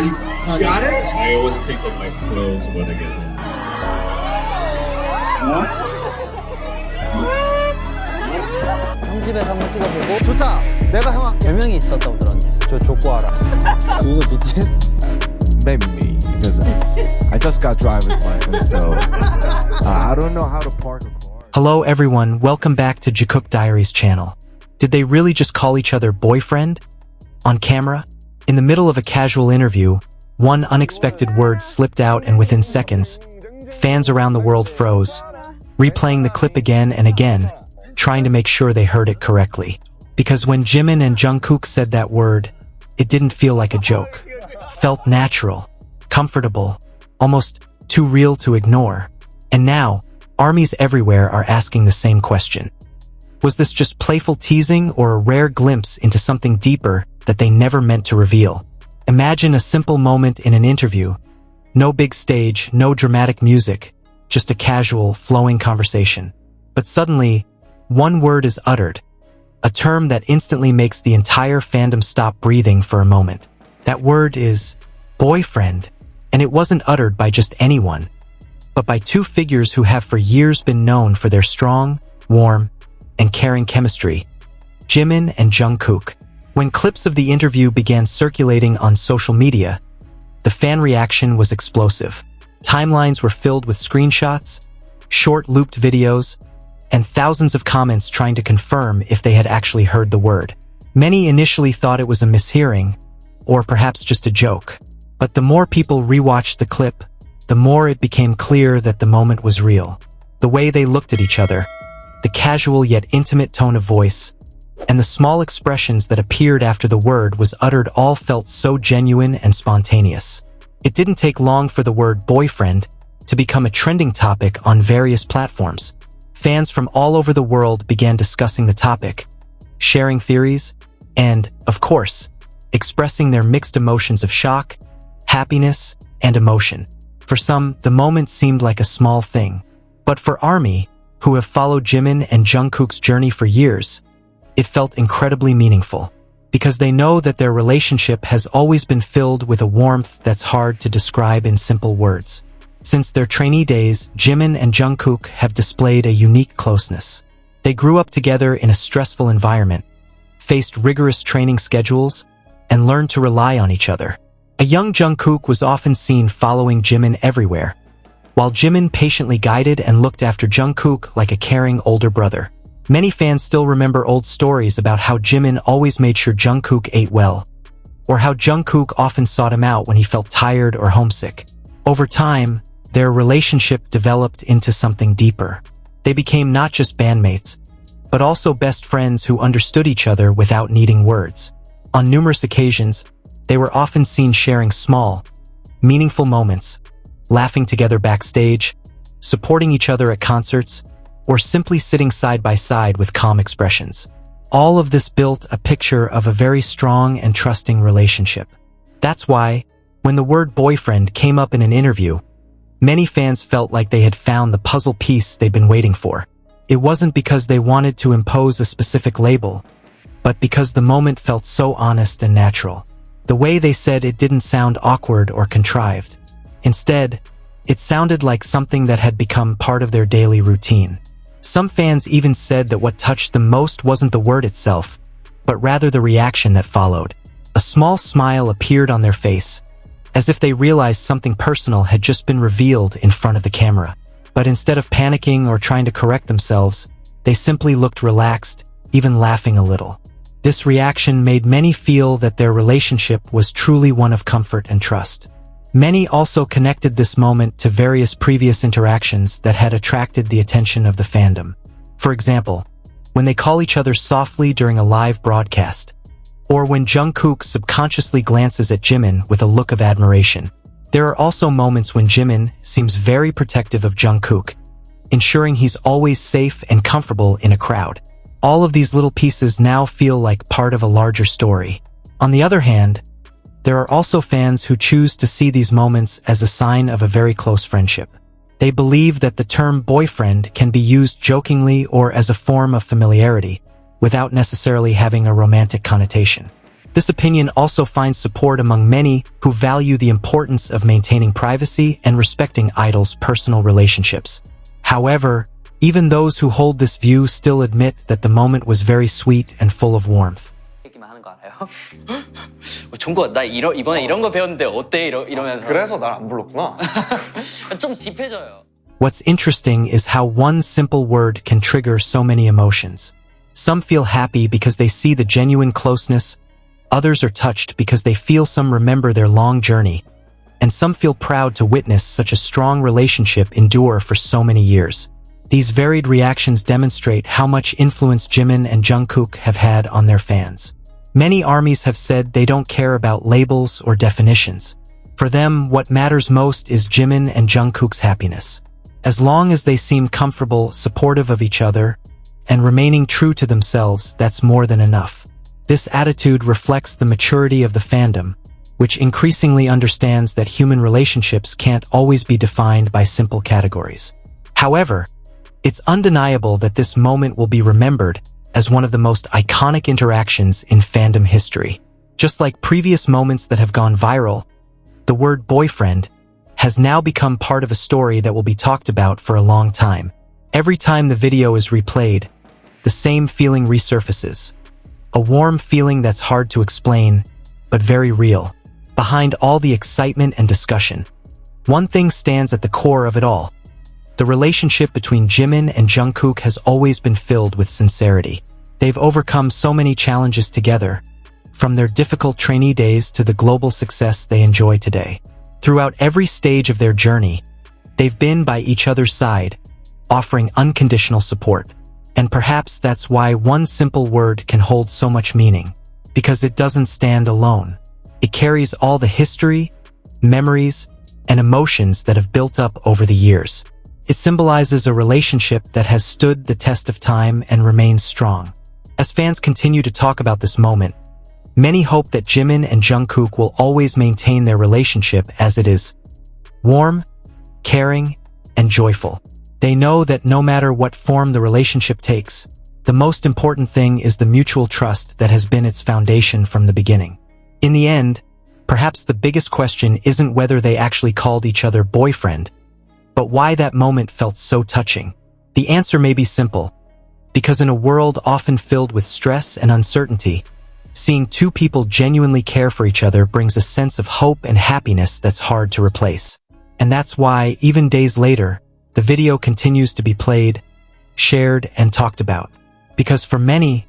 you got it? I always think of my clothes when I get home. 형 집에서 한번 찍어보고 좋다! 내가 형 별명이 있었다고 들었는데 저 족구 알아. 이거 BTS? Maybe me, because I just got driver's license, so I don't know how to park a car. Hello everyone, welcome back to Jikook Diaries channel. Did they really just call each other boyfriend? On camera? In the middle of a casual interview, one unexpected word slipped out and within seconds, fans around the world froze, replaying the clip again and again, trying to make sure they heard it correctly. Because when Jimin and Jungkook said that word, it didn't feel like a joke. Felt natural, comfortable, almost too real to ignore. And now, armies everywhere are asking the same question. Was this just playful teasing or a rare glimpse into something deeper that they never meant to reveal? Imagine a simple moment in an interview. No big stage, no dramatic music, just a casual, flowing conversation. But suddenly, one word is uttered, a term that instantly makes the entire fandom stop breathing for a moment. That word is boyfriend, and it wasn't uttered by just anyone, but by two figures who have for years been known for their strong, warm, and caring chemistry, Jimin and Jungkook. When clips of the interview began circulating on social media, the fan reaction was explosive. Timelines were filled with screenshots, short looped videos, and thousands of comments trying to confirm if they had actually heard the word. Many initially thought it was a mishearing, or perhaps just a joke. But the more people rewatched the clip, the more it became clear that the moment was real. The way they looked at each other, the casual yet intimate tone of voice, and the small expressions that appeared after the word was uttered all felt so genuine and spontaneous. It didn't take long for the word boyfriend to become a trending topic on various platforms. Fans from all over the world began discussing the topic, sharing theories, and, of course, expressing their mixed emotions of shock, happiness, and emotion. For some, the moment seemed like a small thing. But for ARMY, who have followed Jimin and Jungkook's journey for years, it felt incredibly meaningful. Because they know that their relationship has always been filled with a warmth that's hard to describe in simple words. Since their trainee days, Jimin and Jungkook have displayed a unique closeness. They grew up together in a stressful environment, faced rigorous training schedules, and learned to rely on each other. A young Jungkook was often seen following Jimin everywhere, while Jimin patiently guided and looked after Jungkook like a caring older brother. Many fans still remember old stories about how Jimin always made sure Jungkook ate well, or how Jungkook often sought him out when he felt tired or homesick. Over time, their relationship developed into something deeper. They became not just bandmates, but also best friends who understood each other without needing words. On numerous occasions, they were often seen sharing small, meaningful moments, laughing together backstage, supporting each other at concerts, or simply sitting side by side with calm expressions. All of this built a picture of a very strong and trusting relationship. That's why, when the word boyfriend came up in an interview, many fans felt like they had found the puzzle piece they'd been waiting for. It wasn't because they wanted to impose a specific label, but because the moment felt so honest and natural. The way they said it didn't sound awkward or contrived. Instead, it sounded like something that had become part of their daily routine. Some fans even said that what touched them most wasn't the word itself, but rather the reaction that followed. A small smile appeared on their face, as if they realized something personal had just been revealed in front of the camera. But instead of panicking or trying to correct themselves, they simply looked relaxed, even laughing a little. This reaction made many feel that their relationship was truly one of comfort and trust. Many also connected this moment to various previous interactions that had attracted the attention of the fandom. For example, when they call each other softly during a live broadcast, or when Jungkook subconsciously glances at Jimin with a look of admiration. There are also moments when Jimin seems very protective of Jungkook, ensuring he's always safe and comfortable in a crowd. All of these little pieces now feel like part of a larger story. On the other hand, there are also fans who choose to see these moments as a sign of a very close friendship. They believe that the term boyfriend can be used jokingly or as a form of familiarity, without necessarily having a romantic connotation. This opinion also finds support among many who value the importance of maintaining privacy and respecting idols' personal relationships. However, even those who hold this view still admit that the moment was very sweet and full of warmth. 얘기만 하는 거 알아요? 종국, 나 이번에 이런 거 배웠는데 어때? 이러면서. 그래서 날 안 불렀구나. 좀 딥해져요. What's interesting is how one simple word can trigger so many emotions. Some feel happy because they see the genuine closeness, others are touched because they feel some remember their long journey, and some feel proud to witness such a strong relationship endure for so many years. These varied reactions demonstrate how much influence Jimin and Jungkook have had on their fans. Many ARMYs have said they don't care about labels or definitions. For them, what matters most is Jimin and Jungkook's happiness. As long as they seem comfortable, supportive of each other, and remaining true to themselves, that's more than enough. This attitude reflects the maturity of the fandom, which increasingly understands that human relationships can't always be defined by simple categories. However, it's undeniable that this moment will be remembered as one of the most iconic interactions in fandom history. Just like previous moments that have gone viral, the word boyfriend has now become part of a story that will be talked about for a long time. Every time the video is replayed, the same feeling resurfaces. A warm feeling that's hard to explain, but very real. Behind all the excitement and discussion, one thing stands at the core of it all. The relationship between Jimin and Jungkook has always been filled with sincerity. They've overcome so many challenges together, from their difficult trainee days to the global success they enjoy today. Throughout every stage of their journey, they've been by each other's side, offering unconditional support. And perhaps that's why one simple word can hold so much meaning, because it doesn't stand alone. It carries all the history, memories, and emotions that have built up over the years. It symbolizes a relationship that has stood the test of time and remains strong. As fans continue to talk about this moment, many hope that Jimin and Jungkook will always maintain their relationship as it is: warm, caring, and joyful. They know that no matter what form the relationship takes, the most important thing is the mutual trust that has been its foundation from the beginning. In the end, perhaps the biggest question isn't whether they actually called each other boyfriend, but why that moment felt so touching. The answer may be simple: because in a world often filled with stress and uncertainty, seeing two people genuinely care for each other brings a sense of hope and happiness that's hard to replace. And that's why, even days later, the video continues to be played, shared, and talked about. Because for many,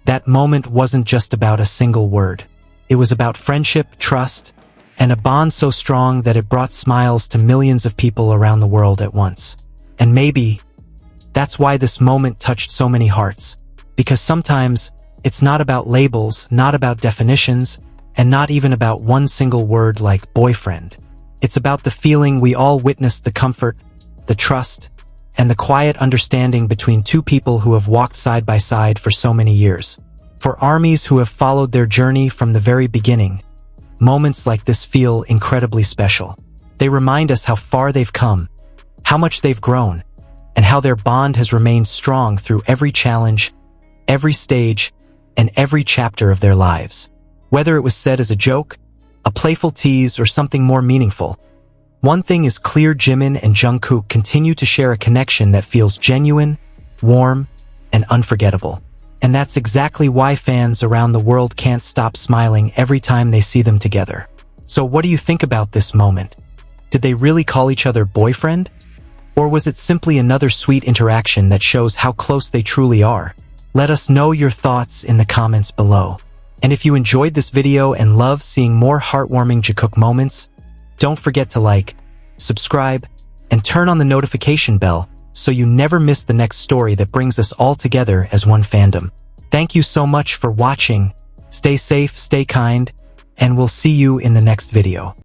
that moment wasn't just about a single word. It was about friendship, trust, and a bond so strong that it brought smiles to millions of people around the world at once. And maybe that's why this moment touched so many hearts. Because sometimes it's not about labels, not about definitions, and not even about one single word like boyfriend. It's about the feeling we all witnessed, the comfort, the trust, and the quiet understanding between two people who have walked side by side for so many years. For ARMYs who have followed their journey from the very beginning, moments like this feel incredibly special. They remind us how far they've come, how much they've grown, and how their bond has remained strong through every challenge, every stage, and every chapter of their lives. Whether it was said as a joke, a playful tease, or something more meaningful, one thing is clear: Jimin and Jungkook continue to share a connection that feels genuine, warm, and unforgettable. And that's exactly why fans around the world can't stop smiling every time they see them together. So what do you think about this moment? Did they really call each other boyfriend? Or was it simply another sweet interaction that shows how close they truly are? Let us know your thoughts in the comments below. And if you enjoyed this video and love seeing more heartwarming Jikook moments, don't forget to like, subscribe, and turn on the notification bell so you never miss the next story that brings us all together as one fandom. Thank you so much for watching. Stay safe, stay kind, and we'll see you in the next video.